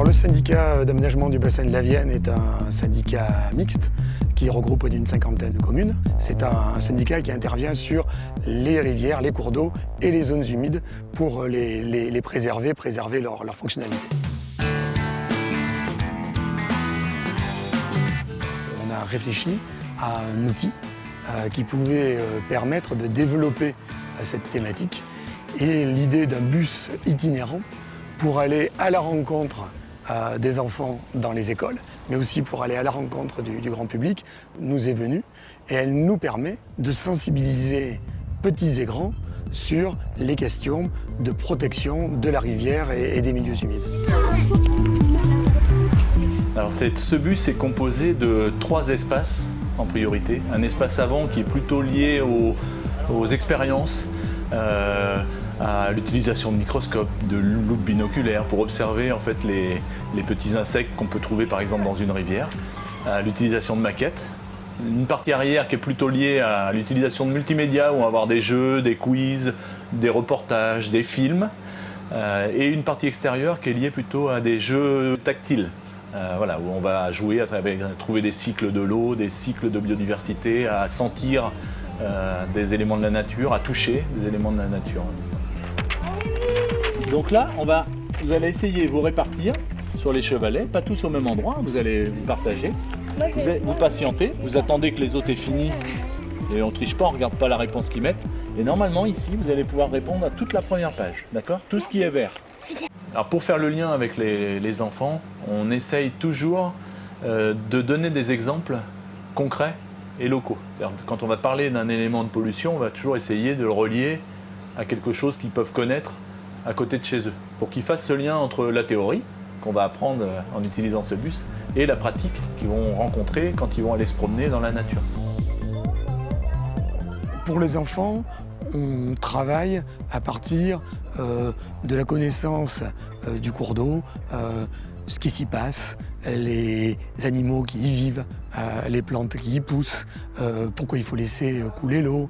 le syndicat d'aménagement du bassin de la Vienne est un syndicat mixte qui regroupe une cinquantaine de communes. C'est un syndicat qui intervient sur les rivières, les cours d'eau et les zones humides pour les préserver leur fonctionnalité. On a réfléchi à un outil qui pouvait permettre de développer cette thématique et l'idée d'un bus itinérant pour aller à la rencontre des enfants dans les écoles, mais aussi pour aller à la rencontre du grand public, nous est venue et elle nous permet de sensibiliser petits et grands sur les questions de protection de la rivière et des milieux humides. Alors ce bus est composé de 3 espaces en priorité. Un espace avant qui est plutôt lié aux expériences, à l'utilisation de microscopes, de loupes binoculaires pour observer en fait les petits insectes qu'on peut trouver par exemple dans une rivière, à l'utilisation de maquettes. Une partie arrière qui est plutôt liée à l'utilisation de multimédia où on va avoir des jeux, des quiz, des reportages, des films. Et une partie extérieure qui est liée plutôt à des jeux tactiles. Voilà, où on va jouer à trouver des cycles de l'eau, des cycles de biodiversité, à sentir des éléments de la nature, à toucher des éléments de la nature. Donc là, vous allez essayer de vous répartir sur les chevalets, pas tous au même endroit, vous allez vous partager. Vous patientez, vous attendez que les autres aient fini, et on ne triche pas, on ne regarde pas la réponse qu'ils mettent. Et normalement, ici, vous allez pouvoir répondre à toute la première page, d'accord ? Tout ce qui est vert. Alors pour faire le lien avec les enfants, on essaye toujours de donner des exemples concrets et locaux. C'est-à-dire, quand on va parler d'un élément de pollution, on va toujours essayer de le relier à quelque chose qu'ils peuvent connaître à côté de chez eux, pour qu'ils fassent ce lien entre la théorie, qu'on va apprendre en utilisant ce bus, et la pratique qu'ils vont rencontrer quand ils vont aller se promener dans la nature. Pour les enfants, on travaille à partir de la connaissance du cours d'eau, ce qui s'y passe, les animaux qui y vivent, les plantes qui y poussent, pourquoi il faut laisser couler l'eau,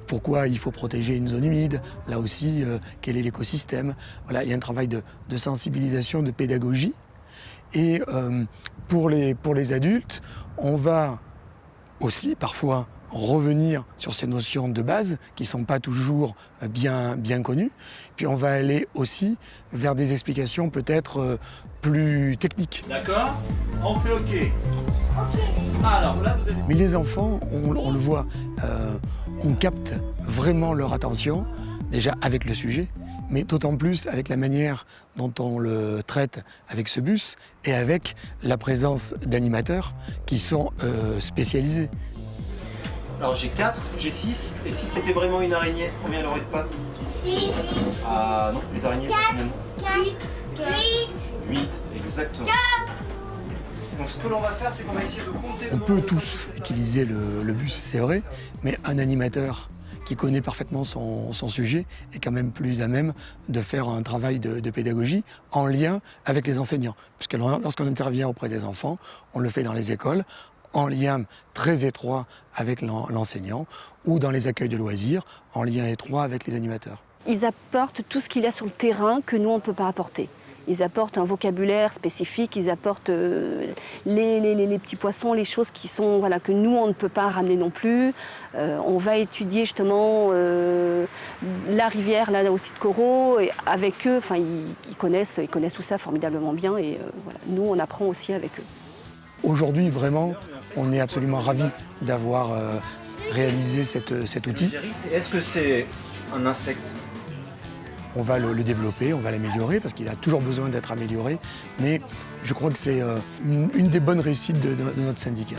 pourquoi il faut protéger une zone humide, là aussi, quel est l'écosystème. Voilà, il y a un travail de sensibilisation, de pédagogie. Et pour les adultes, on va aussi parfois revenir sur ces notions de base qui ne sont pas toujours bien connues. Puis on va aller aussi vers des explications peut-être plus techniques. D'accord ? On fait OK. Alors, là, vous avez... Mais les enfants, on le voit, on capte vraiment leur attention, déjà avec le sujet, mais d'autant plus avec la manière dont on le traite avec ce bus et avec la présence d'animateurs qui sont spécialisés. Alors j'ai 4, j'ai 6, et si c'était vraiment une araignée, combien elle aurait de pattes? 6. Ah non, les araignées sont combien? 4, 8. 8, exactement. Donc ce que l'on va faire, c'est qu'on va essayer de compter... On peut tous utiliser le bus, c'est vrai, mais un animateur qui connaît parfaitement son sujet est quand même plus à même de faire un travail de pédagogie en lien avec les enseignants. Puisque lorsqu'on intervient auprès des enfants, on le fait dans les écoles, en lien très étroit avec l'enseignant, ou dans les accueils de loisirs, en lien étroit avec les animateurs. Ils apportent tout ce qu'il y a sur le terrain que nous, on ne peut pas apporter. Ils apportent un vocabulaire spécifique, ils apportent les petits poissons, les choses qui sont, voilà, que nous, on ne peut pas ramener non plus. On va étudier justement la rivière, là aussi de coraux, et avec eux, enfin, ils connaissent tout ça formidablement bien, et voilà, nous, on apprend aussi avec eux. Aujourd'hui, vraiment, on est absolument ravis d'avoir réalisé cet outil. Est-ce que c'est un insecte? On va le développer, on va l'améliorer, parce qu'il a toujours besoin d'être amélioré, mais je crois que c'est une des bonnes réussites de notre syndicat.